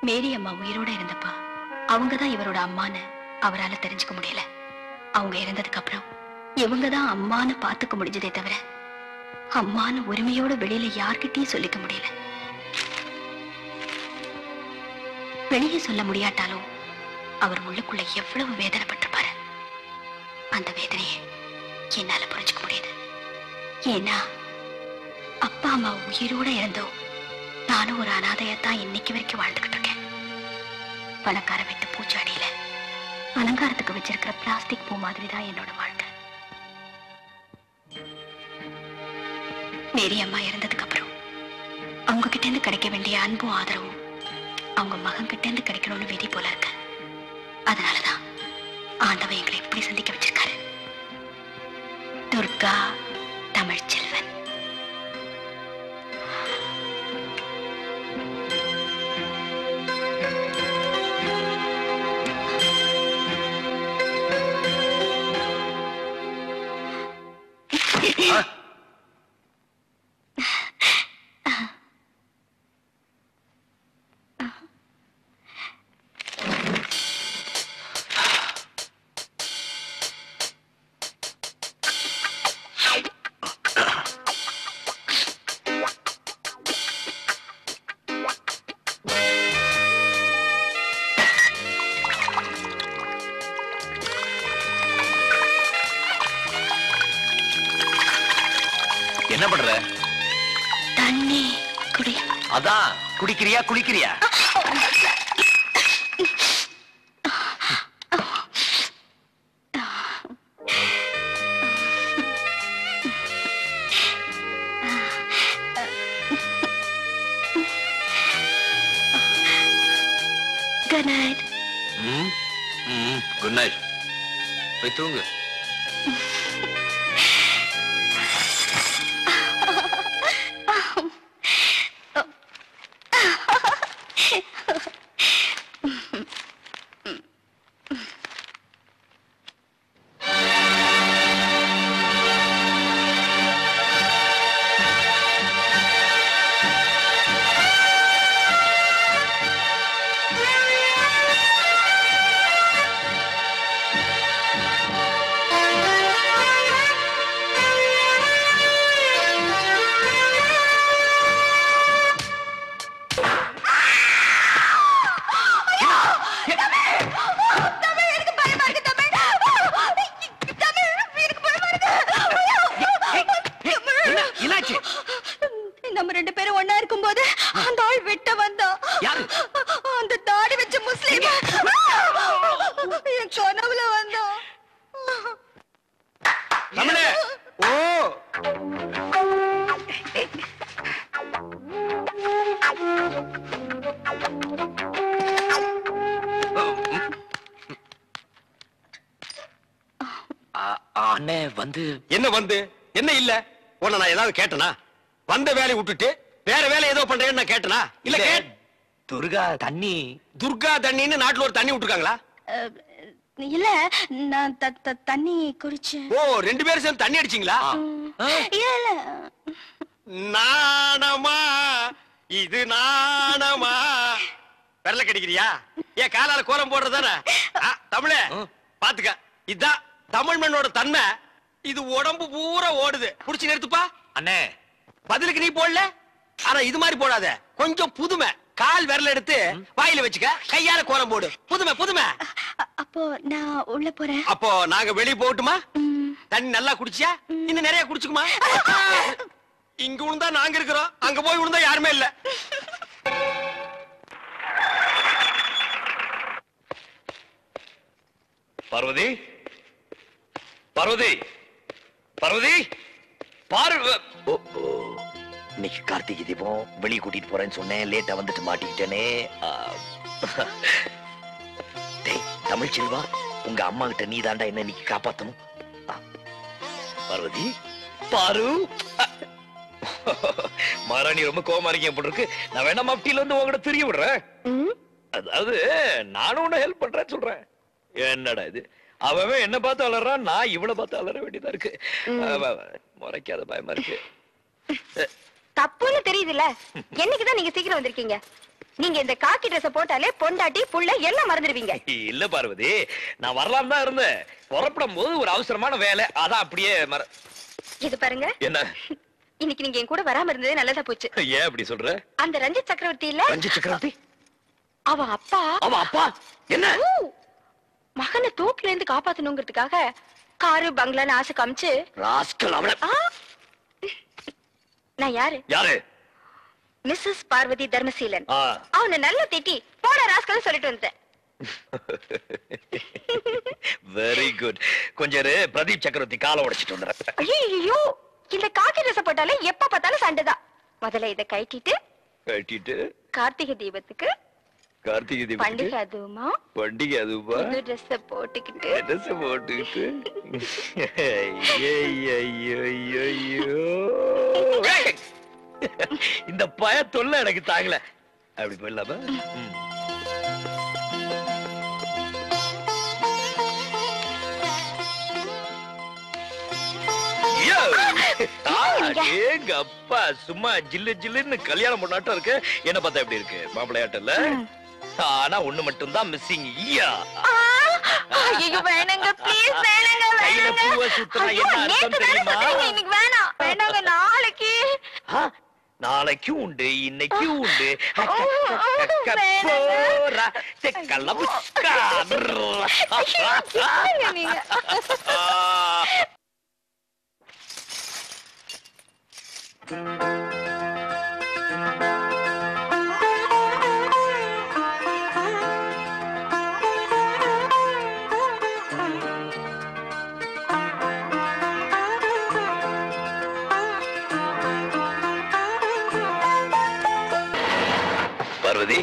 மேரி அம்மா உயிரோட இருந்தப்பா அவங்கதான் இவரோட அம்மான்னு அவரால தெரிஞ்சுக்க முடியல. அவங்க இறந்ததுக்கு அப்புறம் இவங்கதான் அம்மான்னு பாத்துக்க முடிஞ்சதே தவிர அம்மான்னு உரிமையோட வெளியில யார்கிட்டயும் சொல்லிக்க முடியல. வெளியே சொல்ல முடியாட்டாலும் அவர் உள்ளுக்குள்ள எவ்வளவு வேதனைப்பட்டிருப்பாரு. அந்த வேதனையை என்னால புரிஞ்சுக்க முடியுது. ஏன்னா அப்பா அம்மா உயிரோட இருந்தோம் நானும் ஒரு அனாதையத்தான் இன்னைக்கு வரைக்கும் வாழ்ந்துகிட்டு இருக்கேன். பணக்கார வீட்டு பூச்சாடியில அலங்காரத்துக்கு வச்சிருக்கிற பிளாஸ்டிக் பூ மாதிரிதான் என்னோட வாழ்க்கை. மேரி அம்மா இறந்ததுக்கு அப்புறம் அவங்க கிட்ட இருந்து கிடைக்க வேண்டிய அன்பும் ஆதரவும் அவங்க மகன் கிட்ட இருந்து கிடைக்கணும்னு விதி போல இருக்கு. அதனாலதான் ஆண்டவன் எங்களை எப்படி சந்திக்க வச்சிருக்காரு. துர்கா தமிழ்ச்செல்வன். என்ன பண்ற? தண்ணி குடி. அதான் குடிக்கிறியா குளிக்கிறியா? Good night. Good night. போய் தூங்கு. நம்ம ரெண்டு பேரும் ஒன்னா இருக்கும் போது அந்த ஆள் வெட்ட வந்தான். அந்த தாடி வச்ச முஸ்லீம் என் கனவுல வந்தான். ஓ அண்ணே வந்து என்ன வந்து என்ன இல்ல உன்னை நான் ஏதாவது கேட்டனா? வந்த வேலையை விட்டுட்டு வேற வேலை ஏதோ பண்றேன்னு நான் கேட்டனா? இல்ல துர்கா தண்ணி. துர்கா தண்ணின்னு நாட்டுல ஒரு தண்ணி விட்டுருக்காங்களா? இல்ல நான் தண்ணி குடிச்சேன். ஓ ரெண்டு பேரும் சேர்ந்து தண்ணி அடிச்சீங்களா? இல்ல நாணமா இது நாணமா பெரல கடிக்கிறியா? ஏன் காலால கோலம் போடுறதானே? தமிழ பாத்துக்க, இதான் தமிழ் மண்ணோட தன்மை. இது உடம்பு பூரா ஓடுது. புடிச்சு நிறுத்துப்பா. அண்ணே பதிலுக்கு நீ போடல, ஆனா இது மாதிரி போடாத. கொஞ்சம் புதுமை. கால் விரல எடுத்து வாயில வச்சுக்க, கையால கோலம் போடு. புதுமை புதுமை. அப்போ நான் உள்ள போறேன். அப்போ நாங்க வெளிய போகட்டுமா? தண்ணி நல்லா குடிச்சியா? இன்னும் நிறைய குடிச்சுக்குமா? இங்க விழுந்தா நாங்க இருக்கிறோம், அங்க போய் விழுந்தா யாருமே இல்ல. பார்வதி, பார்வதி, பார்வதி, இன்னைக்கு கார்த்திகை தீபம். வெளியே கூட்டிட்டு போறேன்னு சொன்னேன், லேட்டா வந்துட்டு மாட்டிக்கிட்டேனே. தமிழ் செல்வா, உங்க அம்மா கிட்ட நீ தாண்டா என்ன இன்னைக்கு காப்பாத்தணும். பார்வதி, பாரு மாராணி ரொம்ப கோவமா இருக்கேன் போட்டு இருக்கு. நான் வேணா மப்டியில வந்து உங்ககிட்ட தெரிய விடுறேன். அதாவது நானும் உன்ன ஹெல்ப் பண்றேன்னு சொல்றேன். என்னடா இது, அவன் என்ன பார்த்து அலறான், நான் இவளை பார்த்து அலற வேண்டியதா இருக்கு. முறைக்காத, பயமா இருக்கு. தப்புன்னு தெரியுதுல்ல. என்னைக்குதான் நீங்க சீக்கிரம் வந்திருக்கீங்க? நீங்க இந்த காக்கி ட்ரெஸ் போட்டாலே பொண்டாட்டி புள்ள எல்லாம் மறந்துடுவீங்க. இல்ல பார்வதி, நான் வரலாம் தான் இருந்தேன். புறப்படும் போது ஒரு அவசரமான வேலை, அதான் அப்படியே இது பாருங்க. என்ன இன்னைக்கு நீங்க என் கூட வராம இருந்ததே நல்லதா போச்சு. ஏன் அப்படி சொல்ற? அந்த ரஞ்சித் சக்கரவர்த்தி இல்ல, ரஞ்சித் சக்கரவர்த்தி அவ அப்பா என்ன மகனை தூக்கில இருந்து காப்பாத்தணுங்கிறதுக்காக காரு பங்களான்னு ஆசை காமிச்சு ராஸ்கல் அவள. நான் யாரு? மிஸ்ஸஸ் பார்வதி தர்மசீலன். அவனை நல்லா திட்டி போட ராஸ்கல் சொல்லிட்டு வந்தேன். Very good. கொஞ்சம் பிரதீப் சக்கரவர்த்தி காலை உடைச்சிட்டு வந்துடுறேன். ஐயோ, இந்த காக்கி ட்ரெஸ் போட்டாலே எப்ப பார்த்தாலும் சண்டைதான். முதல்ல இதை கட்டிட்டு கார்த்திகை தீபத்துக்கு பண்டிகை அதுவுமா புது ட்ரெஸ் போட்டுக்கிட்டு இந்த பய தொல்லை எனக்கு தாங்கல. அப்படி போயிடலாமா? எங்க அப்பா சும்மா ஜில்லு ஜில்லுன்னு கல்யாணம் பண்ணாட்டம் இருக்கு. என்ன பார்த்தா எப்படி இருக்கு? மாப்பிள்ளையாட்டல. ஆனா ஒண்ணு மட்டும் தான் மிஸ்ஸிங். ஐயோ வேணாங்க, ப்ளீஸ் வேணாங்க. கையில பூவை சுத்துறா என்ன அர்த்தம் தெரியுமா? இன்னைக்கு வேணாங்க, நாளைக்கும் உண்டு, இன்னைக்கும் உண்டு. பார்வதி,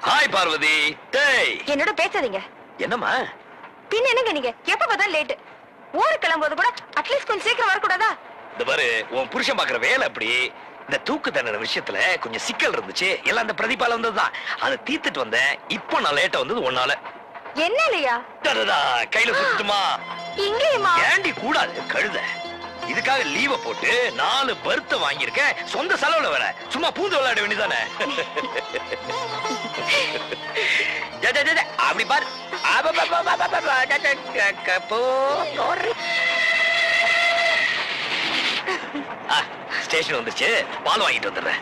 ஹாய் பார்வதி. என்னோட பேசாதீங்க. என்னம்மா? பின்ன என்னங்க நீங்க எப்ப பார்த்தாலும் லேட். ஊருக்கு கிளம்பும்போது கூட அட்லீஸ்ட் கொஞ்சம் சீக்கிரம் வரக்கூடாதா? இந்த பாரு, உன் புருஷன் பாக்குற வேலை அப்படி. இந்த தூக்கு தண்டனை விஷயத்துல கொஞ்சம் சிக்கல் இருந்துச்சு. எல்லாம் அந்த பிரதிபால வந்ததுதான். அதை தீர்த்துட்டு வந்தேன். இப்போ நான் லேட்டா வந்தது ஒன்னால. என்ன இல்லையா? கையில சுத்துமா? இங்கேயுமா? ஏண்டி கூடாது கழுத. இதுக்காக லீவ போட்டு 4 பர்த் வாங்கியிருக்க. சொந்த செலவுல வேற. சும்மா பூந்து விளையாட வேண்டியதானே. அப்படி பாரு. ஸ்டேஷன் வந்துச்சு. பால் வாங்கிட்டு வந்துடுறேன்.